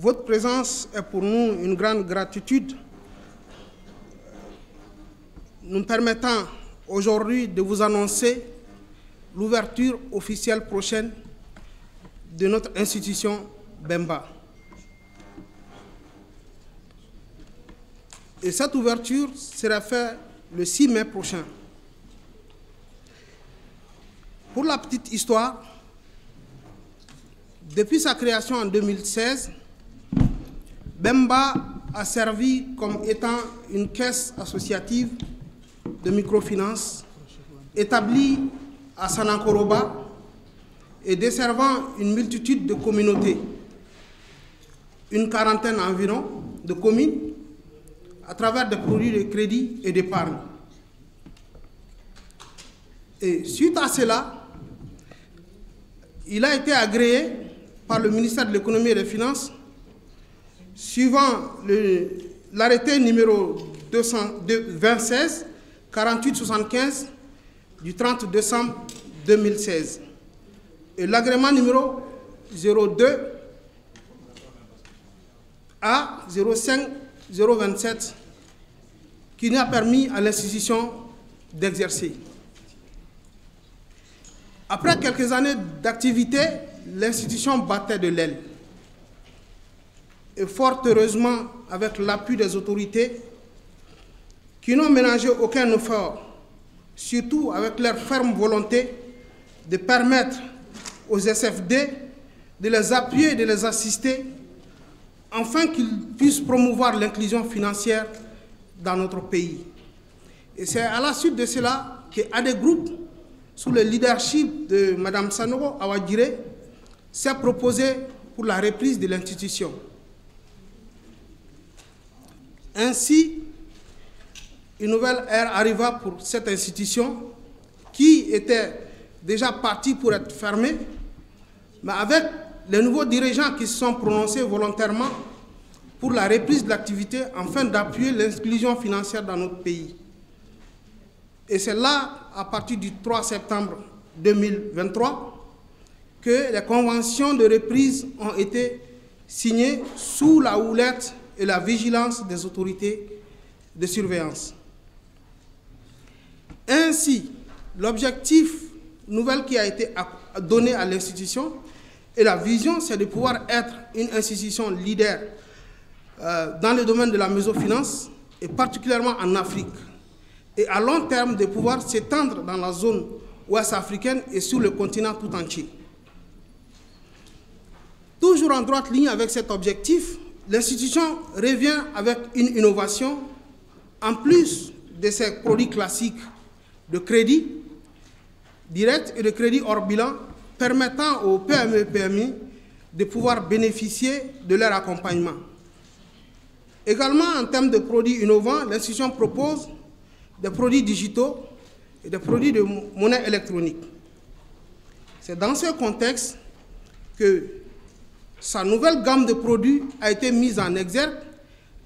votre présence est pour nous une grande gratitude, nous permettant aujourd'hui de vous annoncer l'ouverture officielle prochaine de notre institution Bemba. Et cette ouverture sera faite le 6 mai prochain. Pour la petite histoire, depuis sa création en 2016, Bemba a servi comme étant une caisse associative de microfinance établie à Sanankoroba et desservant une multitude de communautés, une quarantaine environ de communes, à travers des produits de crédit et d'épargne. Et suite à cela, il a été agréé par le ministère de l'Économie et des Finances, suivant l'arrêté numéro 2016-4875 du 30 décembre 2016 et l'agrément numéro 02 A 05027 qui nous a permis à l'institution d'exercer. Après quelques années d'activité, l'institution battait de l'aile. Et fort heureusement, avec l'appui des autorités qui n'ont ménagé aucun effort, surtout avec leur ferme volonté de permettre aux SFD de les appuyer et de les assister afin qu'ils puissent promouvoir l'inclusion financière dans notre pays. Et c'est à la suite de cela que AD Group, sous le leadership de Mme Sanoro Awadjire, s'est proposé pour la reprise de l'institution. Ainsi, une nouvelle ère arriva pour cette institution qui était déjà partie pour être fermée, mais avec les nouveaux dirigeants qui se sont prononcés volontairement pour la reprise de l'activité afin d'appuyer l'inclusion financière dans notre pays. Et c'est là, à partir du 3 septembre 2023, que les conventions de reprise ont été signées sous la houlette et la vigilance des autorités de surveillance. Ainsi, l'objectif nouvel qui a été donné à l'institution et la vision, c'est de pouvoir être une institution leader dans le domaine de la mésofinance et particulièrement en Afrique. Et à long terme, de pouvoir s'étendre dans la zone ouest africaine et sur le continent tout entier. Toujours en droite ligne avec cet objectif, l'institution revient avec une innovation en plus de ses produits classiques de crédit direct et de crédit hors bilan permettant aux PME et PMI de pouvoir bénéficier de leur accompagnement. Également, en termes de produits innovants, l'institution propose des produits digitaux et des produits de monnaie électronique. C'est dans ce contexte que sa nouvelle gamme de produits a été mise en exergue,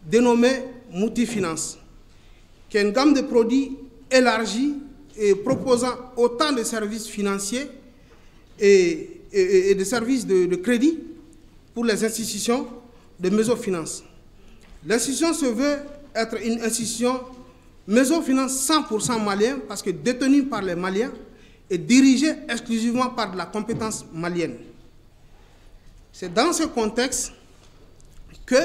dénommée Multifinance, qui est une gamme de produits élargie et proposant autant de services financiers et de services de crédit pour les institutions de mésofinance. L'institution se veut être une institution mésofinance 100% malien parce que détenue par les Maliens et dirigée exclusivement par de la compétence malienne. C'est dans ce contexte que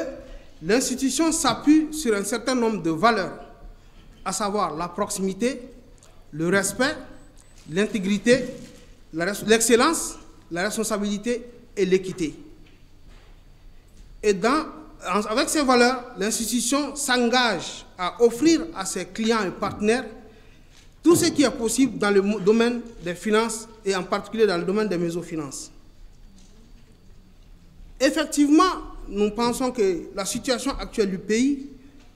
l'institution s'appuie sur un certain nombre de valeurs, à savoir la proximité, le respect, l'intégrité, l'excellence, la responsabilité et l'équité. Et avec ces valeurs, l'institution s'engage à offrir à ses clients et partenaires tout ce qui est possible dans le domaine des finances et en particulier dans le domaine des mésofinances. Effectivement, nous pensons que la situation actuelle du pays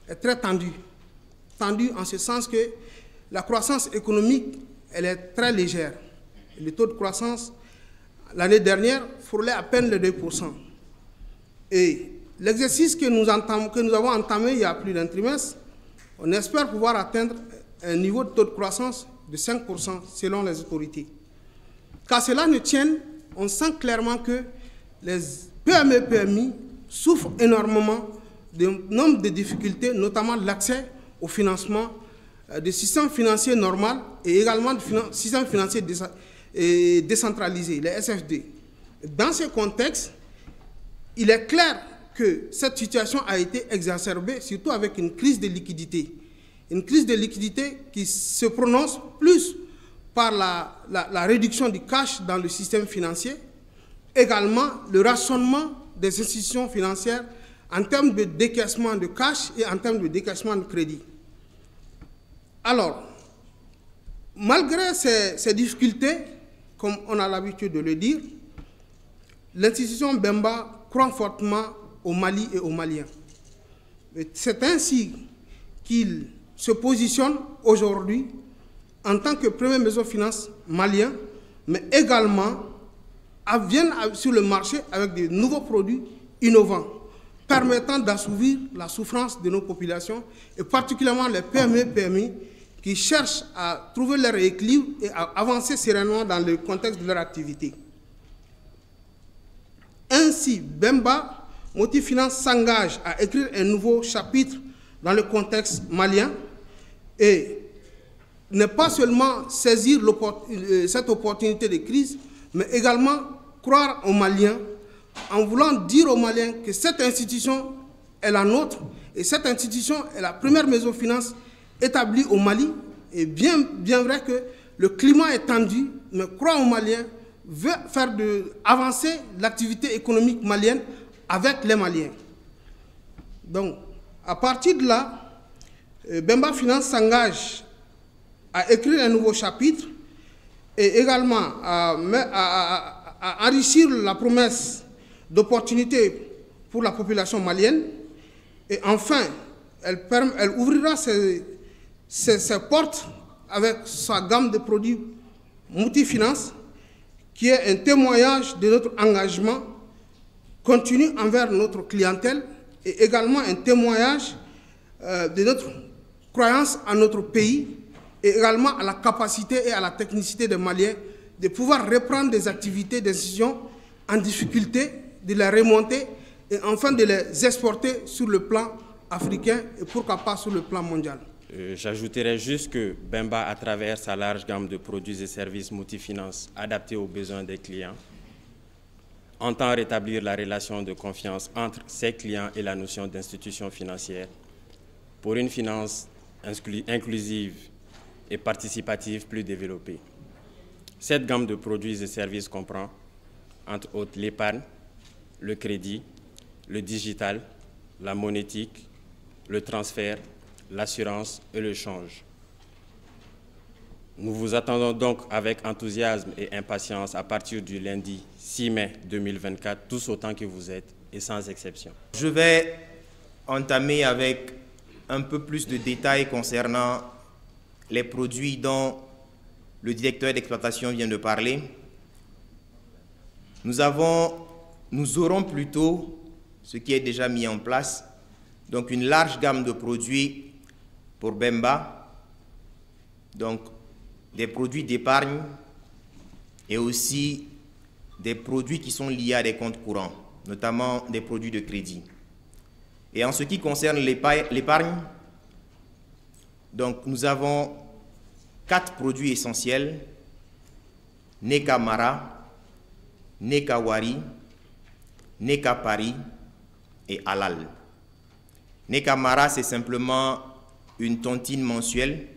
est très tendue. Tendue en ce sens que la croissance économique, elle est très légère. Le taux de croissance, l'année dernière, frôlait à peine les 2%. Et l'exercice que nous avons entamé il y a plus d'un trimestre, on espère pouvoir atteindre un niveau de taux de croissance de 5% selon les autorités. Qu'à cela ne tienne, on sent clairement que les PME-PMI souffre énormément d'un nombre de difficultés, notamment l'accès au financement des systèmes financiers normaux et également des systèmes financiers décentralisés, les SFD. Dans ce contexte, il est clair que cette situation a été exacerbée, surtout avec une crise de liquidité. Une crise de liquidité qui se prononce plus par la réduction du cash dans le système financier, également le rationnement des institutions financières en termes de décaissement de cash et en termes de décaissement de crédit. Alors, malgré ces difficultés, comme on a l'habitude de le dire, l'institution Bemba croit fortement au Mali et aux Maliens. C'est ainsi qu'il se positionne aujourd'hui en tant que première maison de finance malien, mais également viennent sur le marché avec de nouveaux produits innovants, permettant d'assouvir la souffrance de nos populations, et particulièrement les PME qui cherchent à trouver leur équilibre et à avancer sereinement dans le contexte de leur activité. Ainsi, Bemba Multifinance s'engage à écrire un nouveau chapitre dans le contexte malien et ne pas seulement saisir cette opportunité de crise, mais également croire aux Maliens en voulant dire aux Maliens que cette institution est la nôtre et cette institution est la première maison de finance établie au Mali. Et bien vrai que le climat est tendu, mais croire aux Maliens veut faire avancer l'activité économique malienne avec les Maliens. Donc, à partir de là, Bemba Finance s'engage à écrire un nouveau chapitre et également à enrichir la promesse d'opportunités pour la population malienne. Et enfin, elle ouvrira ses portes avec sa gamme de produits multifinance, qui est un témoignage de notre engagement continu envers notre clientèle et également un témoignage de notre croyance en notre pays et également à la capacité et à la technicité des Maliens de pouvoir reprendre des activités d'institutions en difficulté, de les remonter et enfin de les exporter sur le plan africain et pourquoi pas sur le plan mondial. J'ajouterais juste que Bemba, à travers sa large gamme de produits et services multifinance adaptés aux besoins des clients, entend rétablir la relation de confiance entre ses clients et la notion d'institution financière pour une finance inclusive et participative plus développée. Cette gamme de produits et services comprend, entre autres, l'épargne, le crédit, le digital, la monétique, le transfert, l'assurance et le change. Nous vous attendons donc avec enthousiasme et impatience à partir du lundi 6 mai 2024, tous autant que vous êtes et sans exception. Je vais entamer avec un peu plus de détails concernant les produits dont le directeur d'exploitation vient de parler. Nous aurons plutôt ce qui est déjà mis en place, donc une large gamme de produits pour Bemba, donc des produits d'épargne et aussi des produits qui sont liés à des comptes courants, notamment des produits de crédit. Et en ce qui concerne l'épargne, donc nous avons 4 produits essentiels: Neka Mara, Neka Wari, Neka Pari et Halal. Neka Mara, c'est simplement une tontine mensuelle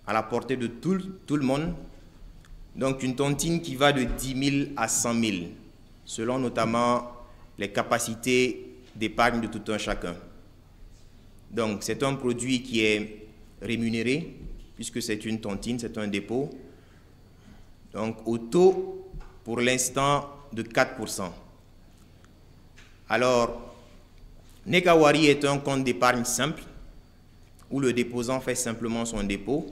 à la portée de tout le monde. Donc une tontine qui va de 10 000 à 100 000, selon notamment les capacités d'épargne de tout un chacun. Donc c'est un produit qui est rémunéré, puisque c'est une tontine, c'est un dépôt. Donc au taux, pour l'instant, de 4%. Alors, Neka Wari est un compte d'épargne simple, où le déposant fait simplement son dépôt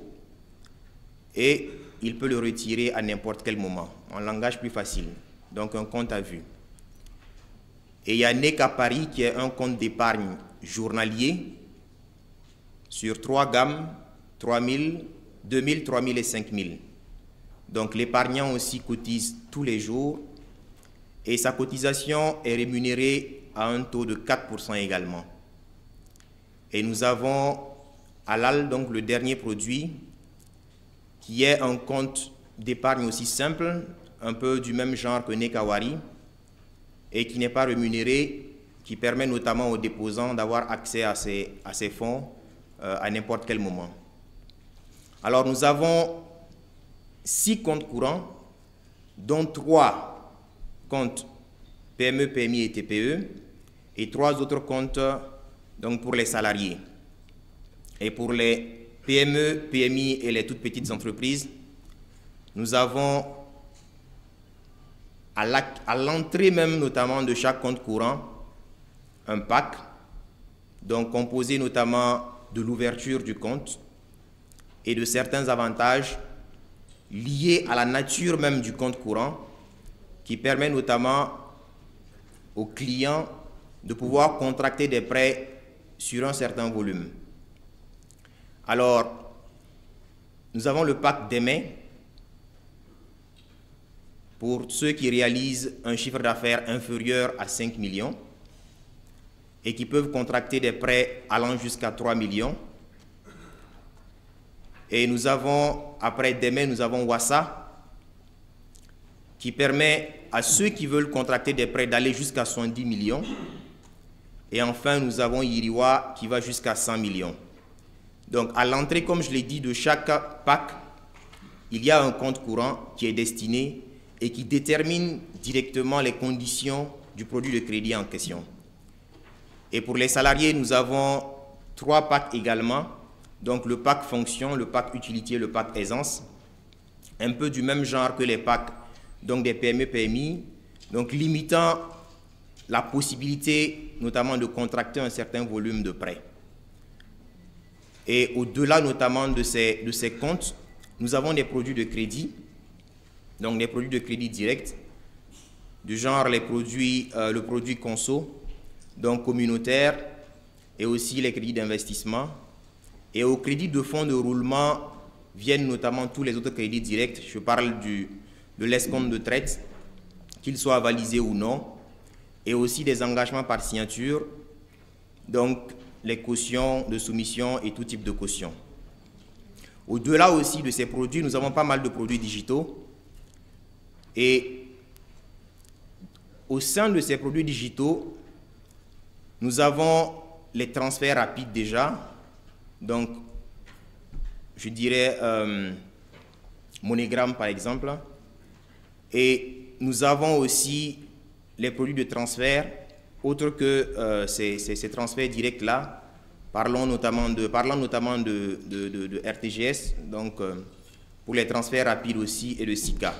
et il peut le retirer à n'importe quel moment, en langage plus facile, donc un compte à vue. Et il y a Neka Pari qui est un compte d'épargne journalier sur 3 gammes, 3 000, 2 000, 3 000 et 5 000. Donc l'épargnant aussi cotise tous les jours et sa cotisation est rémunérée à un taux de 4% également. Et nous avons Alal, donc le dernier produit, qui est un compte d'épargne aussi simple, un peu du même genre que Nekawari, et qui n'est pas rémunéré, qui permet notamment aux déposants d'avoir accès à ces fonds à n'importe quel moment. Alors nous avons 6 comptes courants, dont 3 comptes PME, PMI et TPE, et 3 autres comptes donc pour les salariés. Et pour les PME, PMI et les toutes petites entreprises, nous avons à l'entrée même notamment de chaque compte courant un pack, donc composé notamment de l'ouverture du compte et de certains avantages liés à la nature même du compte courant, qui permet notamment aux clients de pouvoir contracter des prêts sur un certain volume. Alors, nous avons le pack d'aimer pour ceux qui réalisent un chiffre d'affaires inférieur à 5 millions et qui peuvent contracter des prêts allant jusqu'à 3 millions. Et nous avons, après Deme, nous avons Wassa, qui permet à ceux qui veulent contracter des prêts d'aller jusqu'à 70 millions. Et enfin, nous avons Yiriwa, qui va jusqu'à 100 millions. Donc, à l'entrée, comme je l'ai dit, de chaque pack, il y a un compte courant qui est destiné et qui détermine directement les conditions du produit de crédit en question. Et pour les salariés, nous avons 3 packs également. Donc le pack fonction, le pack utilité, le pack aisance, un peu du même genre que les packs donc des PME, PMI, donc limitant la possibilité notamment de contracter un certain volume de prêts. Et au-delà notamment de ces comptes, nous avons des produits de crédit, donc des produits de crédit direct, du genre le produit conso, donc communautaire, et aussi les crédits d'investissement. Et au crédit de fonds de roulement viennent notamment tous les autres crédits directs. Je parle de l'escompte de traite, qu'il soit avalisé ou non, et aussi des engagements par signature, donc les cautions de soumission et tout type de caution. Au-delà aussi de ces produits, nous avons pas mal de produits digitaux. Et au sein de ces produits digitaux, nous avons les transferts rapides déjà. Donc, je dirais MoneyGram par exemple. Et nous avons aussi les produits de transfert, autres que ces transferts directs-là. Parlant notamment de RTGS, donc pour les transferts rapides aussi, et de SICA.